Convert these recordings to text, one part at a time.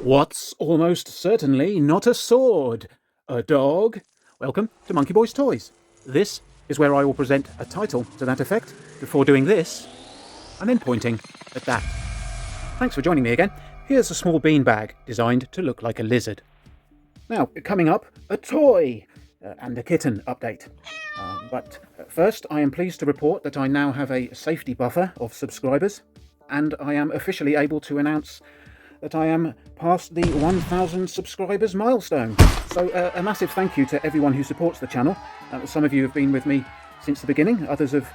What's almost certainly not a sword? A dog? Welcome to Monkey Boy's Toys. This is where I will present a title to that effect before doing this, and then pointing at that. Thanks for joining me again. Here's a small beanbag designed to look like a lizard. Now, coming up, a toy and a kitten update. But first, I am pleased to report that I now have a safety buffer of subscribers, and I am officially able to announce that I am past the 1,000 subscribers milestone. So a massive thank you to everyone who supports the channel. Some of you have been with me since the beginning, others have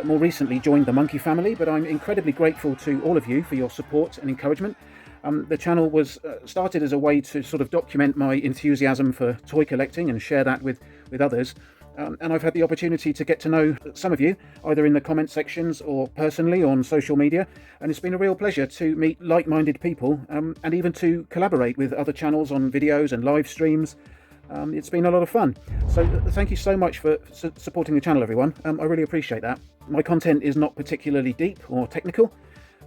more recently joined the Monkeyfamily, but I'm incredibly grateful to all of you for your support and encouragement. The channel was started as a way to sort of document my enthusiasm for toy collecting and share that with others. And I've had the opportunity to get to know some of you, either in the comment sections or personally on social media, and it's been a real pleasure to meet like-minded people and even to collaborate with other channels on videos and live streams. It's been a lot of fun. So thank you so much for supporting the channel, everyone. I really appreciate that. My content is not particularly deep or technical,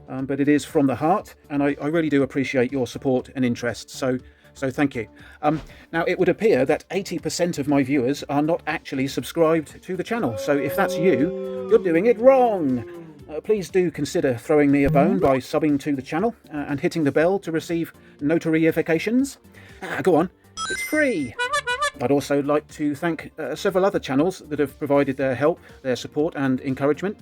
but it is from the heart, and I really do appreciate your support and interest. So thank you. Now, it would appear that 80% of my viewers are not actually subscribed to the channel. So if that's you, you're doing it wrong. Please do consider throwing me a bone by subbing to the channel and hitting the bell to receive notifications. Go on, it's free. I'd also like to thank several other channels that have provided their help, their support and encouragement.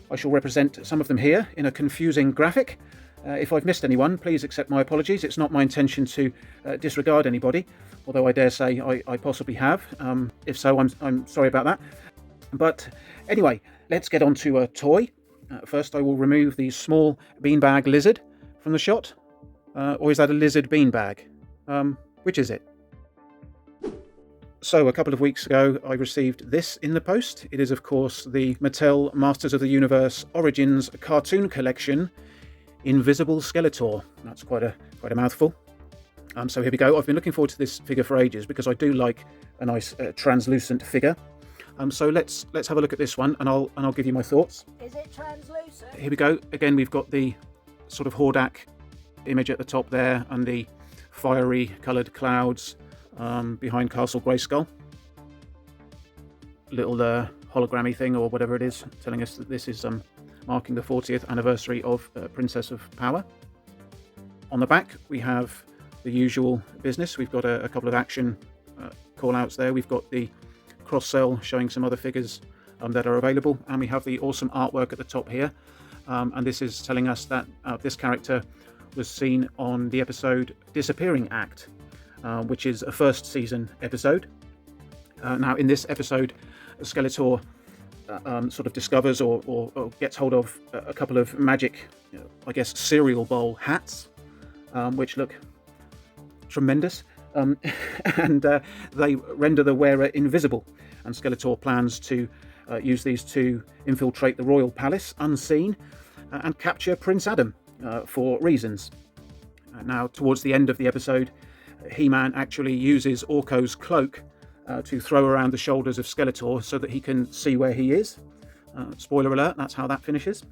I shall represent some of them here in a confusing graphic. If I've missed anyone, please accept my apologies. It's not my intention to disregard anybody, although I dare say I possibly have. If so, I'm sorry about that. But anyway, let's get on to a toy. First, I will remove the small beanbag lizard from the shot. Or is that a lizard beanbag? Which is it? So, a couple of weeks ago, I received this in the post. It is, of course, the Mattel Masters of the Universe Origins cartoon collection, Invisible Skeletor. That's quite a mouthful. So here we go. I've been looking forward to this figure for ages because I do like a nice translucent figure. So let's have a look at this one, and I'll give you my thoughts. Is it translucent? Here we go. Again, we've got the sort of Hordak image at the top there, and the fiery coloured clouds behind Castle Grayskull. Little hologrammy thing or whatever it is, telling us that this is marking the 40th anniversary of Princess of Power. On the back, we have the usual business. We've got a couple of action call-outs there. We've got the cross-sell showing some other figures that are available, and we have the awesome artwork at the top here. And this is telling us that this character was seen on the episode Disappearing Act, which is a first season episode. Now, in this episode, Skeletor sort of discovers or gets hold of a couple of magic, I guess, cereal bowl hats, which look tremendous, and they render the wearer invisible. And Skeletor plans to use these to infiltrate the royal palace unseen and capture Prince Adam for reasons. Now, towards the end of the episode, He-Man actually uses Orko's cloak to throw around the shoulders of Skeletor so that he can see where he is. Spoiler alert, that's how that finishes.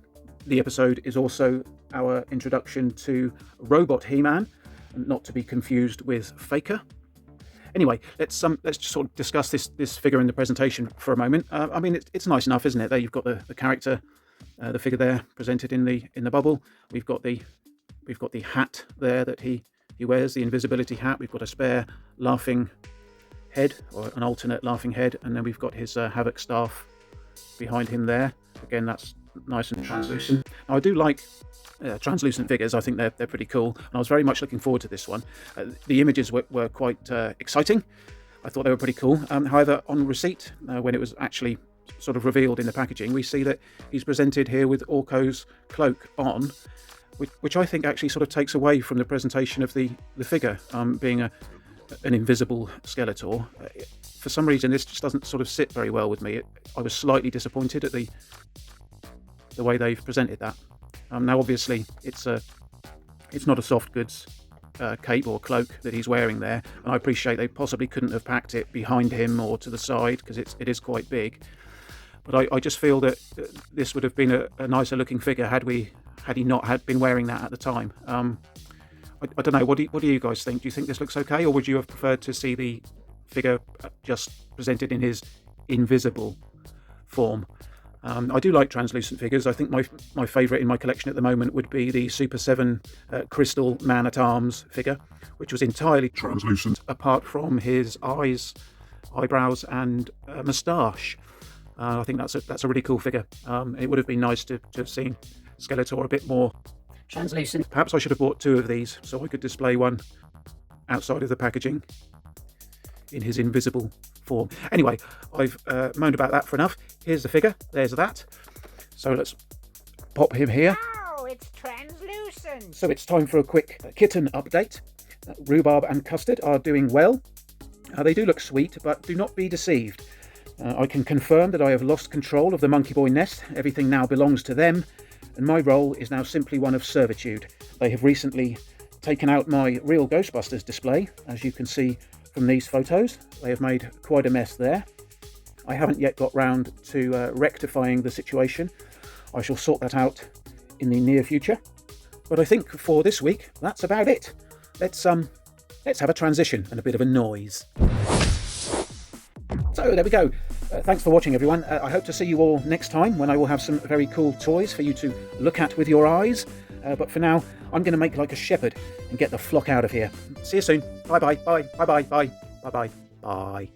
The episode is also our introduction to Robot He-Man, not to be confused with Faker. Anyway, let's just sort of discuss this figure in the presentation for a moment. I mean, it's nice enough, isn't it? There you've got the character, the figure there presented in the bubble. We've got the hat there that he wears, the invisibility hat. We've got a spare laughing head, or an alternate laughing head, and then we've got his Havoc staff behind him there. Again, that's nice and translucent. Now, I do like translucent figures. I think they're pretty cool, and I was very much looking forward to this one. The images were quite exciting. I thought they were pretty cool. However, on receipt, when it was actually sort of revealed in the packaging, we see that he's presented here with Orko's cloak on, which I think actually sort of takes away from the presentation of the figure being an invisible Skeletor. For some reason, this just doesn't sort of sit very well with me. I was slightly disappointed at the way they've presented that. Now, obviously, it's not a soft goods cape or cloak that he's wearing there, and I appreciate they possibly couldn't have packed it behind him or to the side because it is quite big. But I just feel that this would have been a nicer looking figure had he not been wearing that at the time. I don't know. What do you guys think? Do you think this looks okay, or would you have preferred to see the figure just presented in his invisible form? I do like translucent figures. I think my favourite in my collection at the moment would be the Super 7 Crystal Man-at-Arms figure, which was entirely translucent apart from his eyes, eyebrows and moustache. I think that's a really cool figure. It would have been nice to have seen Skeletor a bit more translucent. Perhaps I should have bought 2 of these so I could display one outside of the packaging in his invisible form. Anyway, I've moaned about that for enough. Here's the figure. There's that. So let's pop him here. Oh, it's translucent. So it's time for a quick kitten update. Rhubarb and Custard are doing well. They do look sweet, but do not be deceived. I can confirm that I have lost control of the Monkey Boy nest. Everything now belongs to them, and my role is now simply one of servitude. They have recently taken out my real Ghostbusters display, as you can see from these photos. They have made quite a mess there. I haven't yet got round to rectifying the situation. I shall sort that out in the near future. But I think for this week, that's about it. Let's have a transition and a bit of a noise. So there we go. Thanks for watching, everyone. I hope to see you all next time when I will have some very cool toys for you to look at with your eyes. But for now, I'm going to make like a shepherd and get the flock out of here. See you soon. Bye-bye. Bye. Bye-bye. Bye. Bye-bye. Bye.